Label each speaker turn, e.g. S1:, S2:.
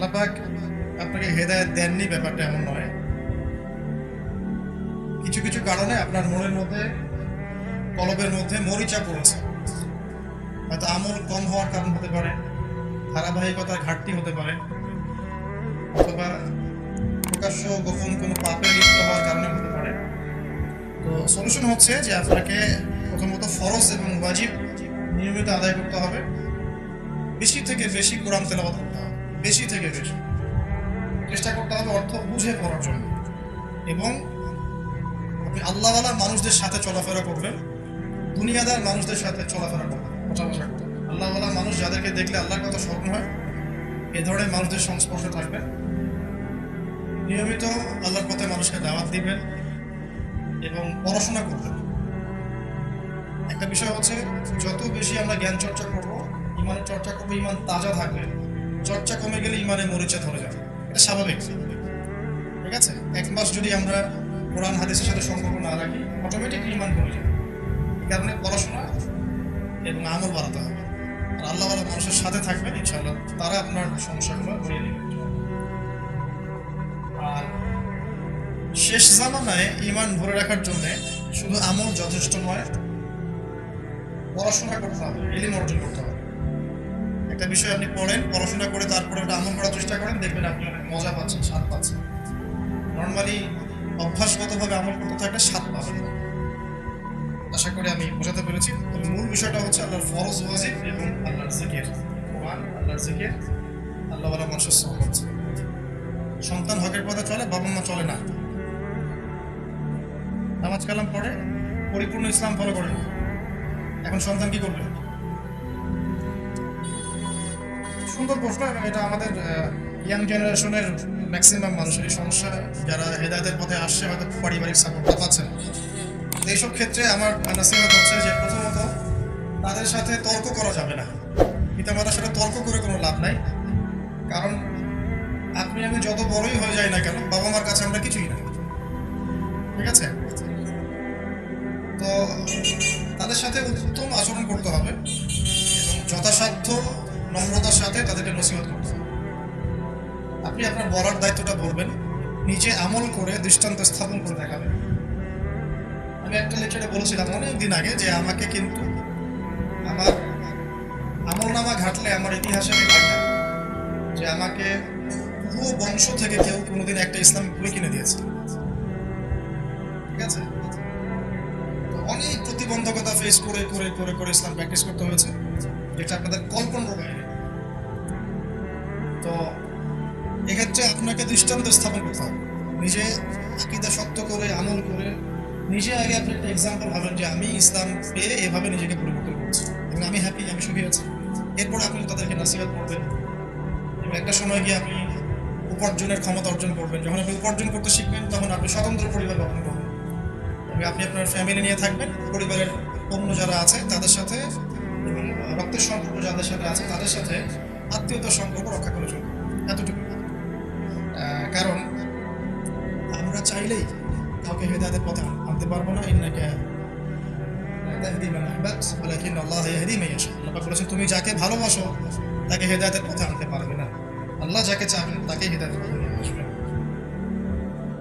S1: আল্লাহ পাক আপনাকে হেদায়েত দেননি ব্যাপারটা এমন নয়। কিছু কিছু কারণে আপনার মনের মধ্যে, কলবের মধ্যে মরিচা পড়েছে। হয়তো আমল কম হওয়ার কারণ হতে পারে, ধারাবাহিকতার ঘাটতি হতে পারে, অথবা প্রকাশ্য গোপন কোনো পাপে লিপ্ত হওয়ার কারণে হতে পারে। তো সলিউশন হচ্ছে যে আপনাকে প্রথমত ফরজ এবং ওয়াজিব নিয়মিত আদায় করতে হবে। বেশি থেকে বেশি কোরআন তেলাওয়াত করতে হবে, বেশি থেকে বেশি চেষ্টা করতে হবে অর্থ বুঝে পড়ার জন্য। এবং আপনি আল্লাহওয়ালা মানুষদের সাথে চলাফেরা করবেন, দুনিয়াদার মানুষদের সাথে চলাফেরা করবেন, বসা করবেন। আল্লাহওয়ালা মানুষ যাদেরকে দেখলে আল্লাহর কথা স্মরণ হয়, এ ধরনের মানুষদের সংস্পর্শে থাকবেন। নিয়মিত আল্লাহর পথে মানুষকে দাওয়াত দিবেন এবং পড়াশোনা করবেন। একটা বিষয় হচ্ছে, যত বেশি আমরা জ্ঞান চর্চা করবো, ইমানের চর্চা করবো, ইমান তাজা থাকবে। চর্চা কমে গেলে ইমানে মরিচা ধরে যাবে, এটা স্বাভাবিক। ঠিক আছে, এক মাস যদি আমরা কোরআন হাদিসের সাথে সম্পর্ক না রাখি, অটোমেটিক ইমান কমে যাবে। এই কারণে পড়াশোনা এবং আমল বাড়াতে হবে। আর আল্লাহওয়ালা মানুষের সাথে থাকবেন, ইনশাআল্লাহ তারা আপনার সমস্যাগুলো ঘুরিয়ে দেবে। আর শেষ জামানায় ইমান ধরে রাখার জন্য শুধু আমল যথেষ্ট নয়, পড়াশোনা করতে হবে, ইলম অর্জন করতে হবে। একটা বিষয় আপনি পড়েন, পড়াশোনা করে তারপরে একটা আমল করার চেষ্টা করেন, দেখবেন আপনি অনেক মজা পাচ্ছেন, স্বাদ পাচ্ছেন। নর্মালি অভ্যাসগতভাবে আমল করতে থাকলে স্বাদ পাবেন না। আশা করি আমি বোঝাতে পেরেছি। তবে মূল বিষয়টা হচ্ছে আল্লাহর ফরজ ওয়াজিব এবং আল্লাহর জিকির, কোরআন, আল্লাহর জিকির, আল্লাহওয়ালা মানুষের সহবত। সন্তান হকের পথে চলে, বাবা মা চলে না। নামাজ কালাম পড়ে, পরিপূর্ণ ইসলাম ফলো করে না। এখন সন্তান কি করবে? সুন্দর প্রশ্ন, এবং এটা আমাদের ইয়াং জেনারেশনের ম্যাক্সিমাম মানুষেরই সমস্যা। যারা হেদায়েতের পথে আসছে, হয়তো পারিবারিক সাপোর্টটা পাচ্ছেন। এইসব ক্ষেত্রে আমার নাসিহত হচ্ছে যে প্রথমত তাদের সাথে তর্ক করা যাবে না। পিতামাতার সাথে তর্ক করে কোনো লাভ নাই। কারণ আপনি আমি যত বড়ই হয়ে যাই না কেন, বাবা মার কাছে আমরা কিছুই না। ঠিক আছে, তো তাদের সাথে উত্তম আচরণ করতে হবে এবং যথাসাধ্য নম্রতার সাথে তাদেরকে নসিহত করতে হবে। আপনি আপনার বলার দায়িত্বটা বলবেন, নিজে আমল করে দৃষ্টান্ত স্থাপন করে দেখাবেন। আমি একটা লেকচারে বলেছিলাম অনেক দিন আগে যে আমাকে কিন্তু আমার আমলনামা ঘাটলে আমার ইতিহাসে আমি পাই না যে আমাকে পুরো বংশ থেকে কেউ কোনোদিন একটা ইসলামিক বই কিনে দিয়েছে। ঠিক আছে, তো অনেক প্রতিবন্ধকতা ফেস করে করে করে করে ইসলাম প্র্যাকটিস করতে হয়েছে, যেটা আপনাদের কল্পনার বাইরে। তো এক্ষেত্রে আপনাকে দৃষ্টান্ত স্থাপন করতে হবে, নিজে আকীদা শক্ত করে আমল করে নিজে আগে আপনি একটা এক্সাম্পল ভাবেন যে আমি ইসলাম পেয়ে এভাবে নিজেকে পরিবর্তন করছি এবং আমি হ্যাপি, আমি সুখী আছি। এরপরে আপনি তাদেরকে নাসিহত করবেন এবং একটা সময় গিয়ে আপনি উপার্জনের ক্ষমতা অর্জন করবেন। যখন আপনি উপার্জন করতে শিখবেন, তখন আপনি স্বতন্ত্র পরিবার গঠন করবেন এবং আপনি আপনার ফ্যামিলি নিয়ে থাকবেন। পরিবারের অন্য যারা আছে তাদের সাথে এবং রক্তের সম্পর্ক যাদের সাথে আছে তাদের সাথে আত্মীয়তার সম্পর্ক রক্ষা করে চলবেন, এতটুকু। কারণ আমরা চাইলেই কাউকে হেদায়েতের পথে আনতে পারবো না। ইন্নাকা তাহদি মান আহবাবতা ওয়ালাকিন আল্লাহ ইয়াহদি মান ইয়াশা। আল্লাহ বলেছেন, তুমি যাকে ভালোবাসো তাকে হেদায়েতের পথে আনতে পারবে না। আল্লাহ যাকে চান তাকে হেদায়েতের পথে